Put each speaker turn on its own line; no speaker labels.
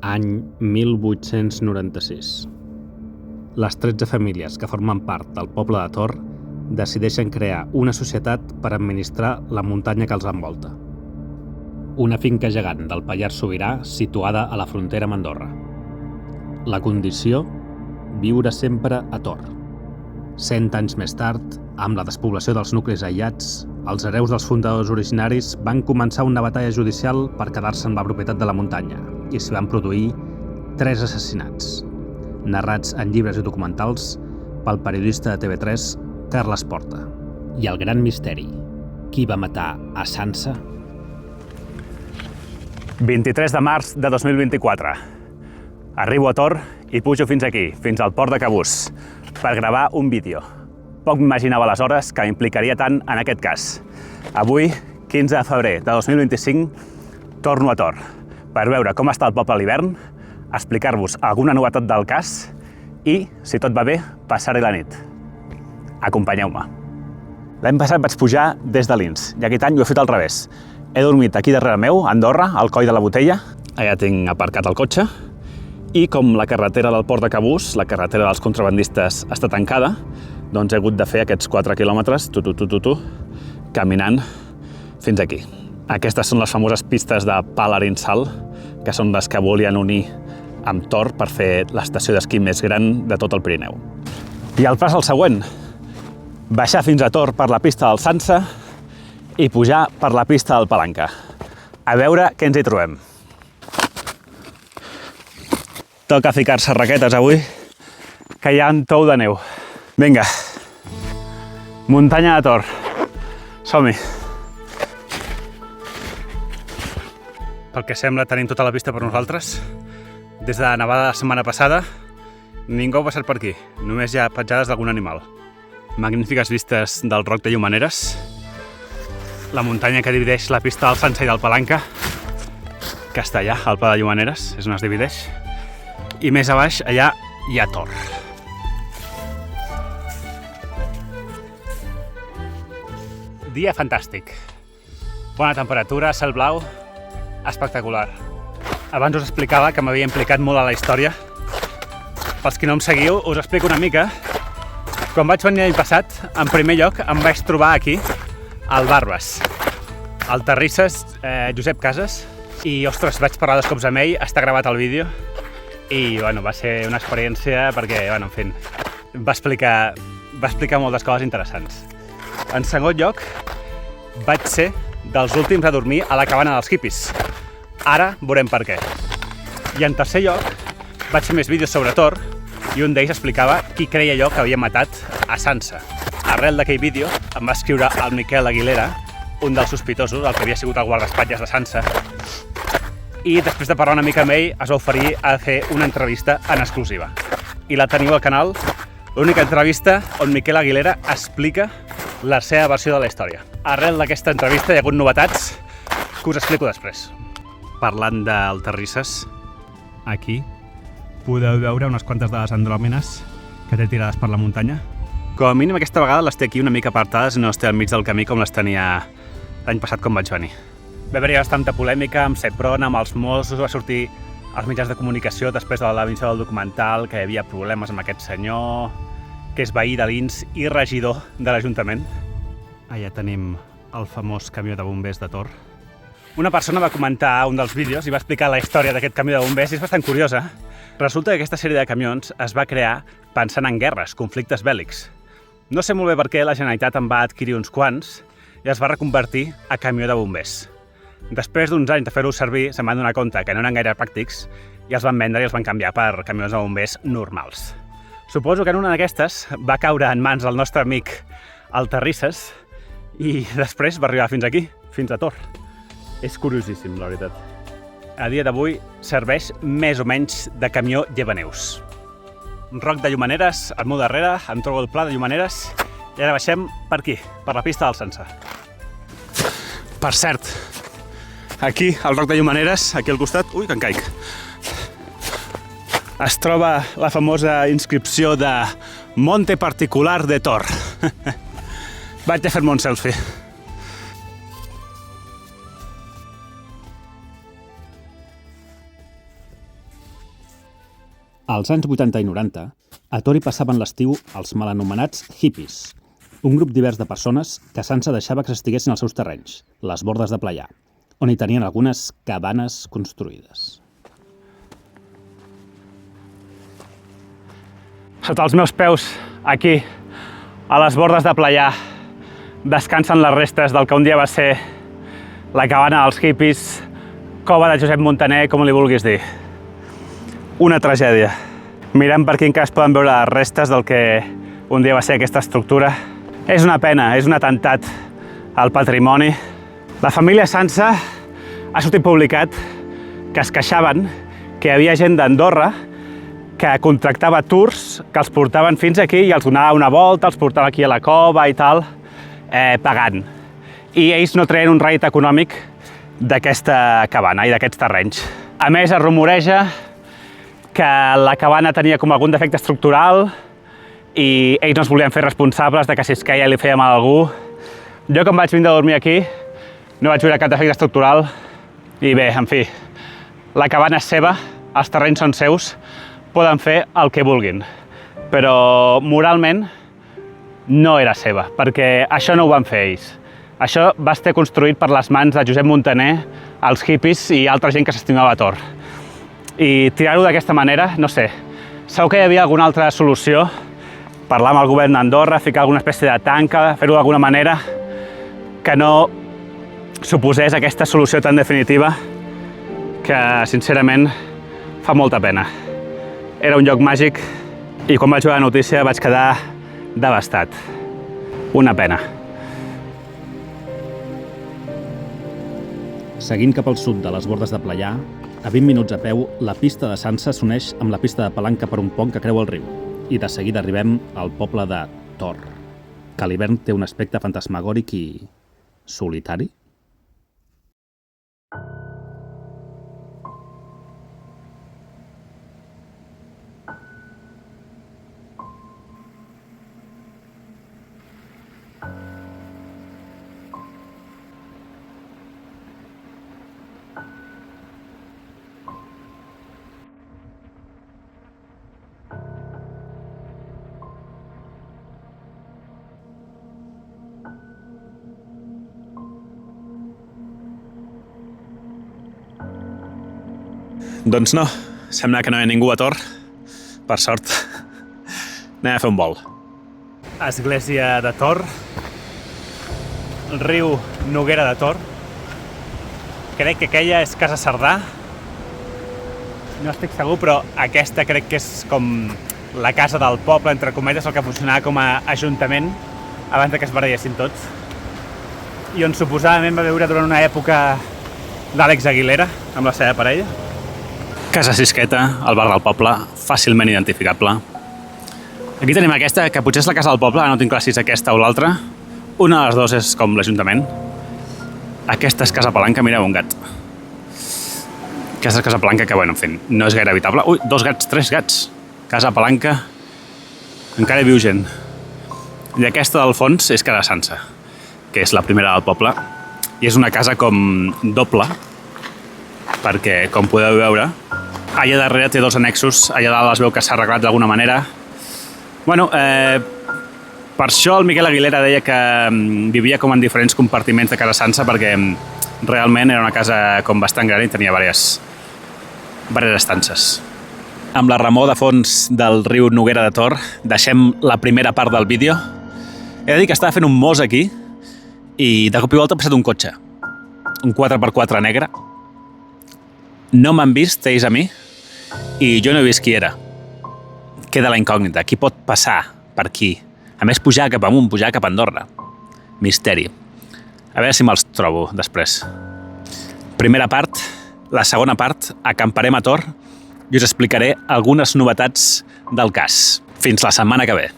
Any 1896. Les 13 famílies que formen part del poble de Tor decideixen crear una societat per administrar la muntanya que els envolta. Una finca gegant del Pallars Sobirà situada a la frontera amb Andorra. La condició? Viure sempre a Tor. 100 anys més tard, amb la despoblació dels nuclis aïllats, els hereus dels fundadors originaris van començar una batalla judicial per quedar-se amb la propietat de la muntanya i s'hi van produir 3 assassinats, narrats en llibres i documentals pel periodista de TV3 Carles Porta. I el gran misteri, qui va matar a Sança?
23 de març de 2024. Arribo a Tor i pujo fins aquí, fins al port de Cabús, per gravar un vídeo. Poc m'imaginava aleshores que implicaria tant en aquest cas. Avui, 15 de febrer de 2025, torno a Tor per veure com està el poble a l'hivern, explicar-vos alguna novetat del cas i, si tot va bé, passaré la nit. Acompanyeu-me. L'any passat vaig pujar des de Lins i aquest any ho he fet al revés. He dormit aquí darrere meu, a Andorra, al coll de la Botella. Allà tinc aparcat el cotxe. I com la carretera del port de Cabús, la carretera dels contrabandistes, està tancada, doncs he hagut de fer aquests 4 quilòmetres, caminant fins aquí. Aquestes són les famoses pistes de Pal Arinsal, que són les que volien unir amb Tor per fer l'estació d'esquí més gran de tot el Pirineu. I el pas al següent, baixar fins a Tor per la pista del Sança i pujar per la pista del Palanca. A veure què ens hi trobem. Toca ficar-se raquetes avui, que hi ha un tou de neu. Vinga, muntanya de Tor. Som-hi. Pel que sembla, tenim tota la pista per nosaltres. Des de la nevada la setmana passada, ningú ha passat per aquí. Només hi ha petjades d'algun animal. Magnífiques vistes del Roc de Llumaneres. La muntanya que divideix la pista del Sança i del Palanca, que està allà, al Pla de Llumaneres, és on es divideix. I més a baix, allà, hi ha Tor. Dia fantàstic. Bona temperatura, cel blau, espectacular. Abans us explicava que m'havia implicat molt a la història. Pels qui no em seguiu, us explico una mica. Quan vaig venir l'any passat, en primer lloc em vaig trobar aquí, al Barbes, al Terrisses, Josep Casas, i, ostres, vaig parlar dels cops amb ell, està gravat el vídeo, i, bueno, va ser una experiència perquè, bueno, en fi, va explicar moltes coses interessants. En segon lloc, vaig ser dels últims a dormir a la cabana dels hippies. Ara veurem per què. I en tercer lloc, vaig fer més vídeos sobre Tor i un d'ells explicava qui creia jo que havia matat a Sança. Arrel d'aquell vídeo em va escriure el Miquel Aguilera, un dels sospitosos, el que havia sigut el guardaespatlles de Sança, i després de parlar una mica amb ell es va oferir a fer una entrevista en exclusiva. I la teniu al canal, l'única entrevista on Miquel Aguilera explica la seva versió de la història. Arrel d'aquesta entrevista hi ha hagut novetats que us explico després. Parlant del Terrisses, aquí podeu veure unes quantes de les andròmenes que té tirades per la muntanya. Com a mínim aquesta vegada les té aquí una mica apartades i no les té al mig del camí com les tenia l'any passat quan vaig venir. Va haver-hi bastanta polèmica amb Sepron, amb els Mossos, va sortir als mitjans de comunicació després de l'emissió del documental que hi havia problemes amb aquest senyor, que és veí de Lins i regidor de l'Ajuntament. Allà tenim el famós camió de bombers de Tor. Una persona va comentar un dels vídeos i va explicar la història d'aquest camió de bombers i és bastant curiosa. Resulta que aquesta sèrie de camions es va crear pensant en guerres, conflictes bèl·lics. No sé molt bé per què la Generalitat en va adquirir uns quants i es va reconvertir a camió de bombers. Després d'uns anys de fer-ho servir, se'n van donar compte que no eren gaire pràctics i els van vendre i els van canviar per camions de bombers normals. Suposo que en una d'aquestes va caure en mans del nostre amic el Terrisses i després va arribar fins aquí, fins a Tor. És curiosíssim, la veritat. A dia d'avui serveix més o menys de camió llevaneus. Roc de Llumaneres, al meu darrere, em trobo el Pla de Llumaneres i ara baixem per aquí, per la pista del Sança. Per cert, aquí, al Roc de Llumaneres, aquí al costat, ui, que em caic, es troba la famosa inscripció de Monte Particular de Tor. Vaig a fer-me un selfie.
Als anys 80 i 90, a Tor hi passaven l'estiu els mal anomenats hippies, un grup divers de persones que Sansa deixava que s'estiguessin als seus terrenys, les bordes de Playà, on hi tenien algunes cabanes construïdes.
Sota els meus peus, aquí, a les bordes de Playà, descansen les restes del que un dia va ser la cabana dels hippies, cova de Josep Muntaner, com li vulguis dir. Una tragèdia. Mirem per quin cas poden veure les restes del que un dia va ser aquesta estructura. És una pena, és un atemptat al patrimoni. La família Sansa ha sortit publicat que es queixaven que hi havia gent d'Andorra que contractava tours que els portaven fins aquí i els donava una volta, els portava aquí a la cova i tal, pagant. I ells no treien un rèdit econòmic d'aquesta cabana i d'aquests terrenys. A més, es rumoreja que la cabana tenia com algun defecte estructural i ells no es volien fer responsables de que si es queia li feia mal a algú. Jo, quan vaig vindre a dormir aquí, no vaig veure cap defecte estructural i bé, en fi, la cabana és seva, els terrenys són seus, poden fer el que vulguin, però moralment no era seva, perquè això no ho van fer ells. Això va estar construït per les mans de Josep Muntaner, els hippies i altra gent que s'estimava Tor. I tirar-ho d'aquesta manera, no sé, segur que hi havia alguna altra solució, parlar amb el govern d'Andorra, ficar alguna espècie de tanca, fer-ho d'alguna manera que no suposés aquesta solució tan definitiva que, sincerament, fa molta pena. Era un lloc màgic i quan vaig veure la notícia vaig quedar devastat. Una pena.
Seguint cap al sud de les bordes de Playà, a 20 minuts a peu, la pista de Sansa s'uneix amb la pista de Palanca per un pont que creua el riu i de seguida arribem al poble de Tor, que a l'hivern té un aspecte fantasmagòric i solitari.
Doncs no, sembla que no hi ha ningú a Tor, per sort. Anem a fer un vol. Església de Tor, el riu Noguera de Tor. Crec que aquella és Casa Cerdà. No estic segur, però aquesta crec que és com la casa del poble, entre cometes, el que funcionava com a ajuntament abans que es barallessin tots. I on suposadament va viure durant una època l'Àlex Aguilera, amb la seva parella. Casa Sisqueta, al bar del poble, fàcilment identificable. Aquí tenim aquesta, que potser és la casa del poble, no tinc clar si és aquesta o l'altra. Una de les dues és com l'Ajuntament. Aquesta és Casa Palanca, mireu, un gat. Aquesta és Casa Palanca, que, bueno, en fi, no és gaire habitable. Ui, 2 gats, 3 gats. Casa Palanca, encara hi viu gent. I aquesta del fons és Casa Sansa, que és la primera del poble. I és una casa com doble, perquè, com podeu veure, allà darrere té 2 annexos, allà dalt es veu que s'ha arreglat d'alguna manera. Bueno, per això el Miquel Aguilera deia que vivia com en diferents compartiments de Casa Sansa, perquè realment era una casa com bastant gran i tenia diverses estances. Amb la remor de fons del riu Noguera de Tor, deixem la primera part del vídeo. He de dir que estava fent un mos aquí i de cop i volta ha passat un cotxe. Un 4x4 negre. No m'han vist, ells a mi, i jo no he vist qui era. Queda la incògnita. Qui pot passar per aquí? A més, pujar cap amunt, pujar cap a Andorra. Misteri. A veure si me'ls trobo després. Primera part. La segona part, acamparem a Tor i us explicaré algunes novetats del cas. Fins la setmana que ve.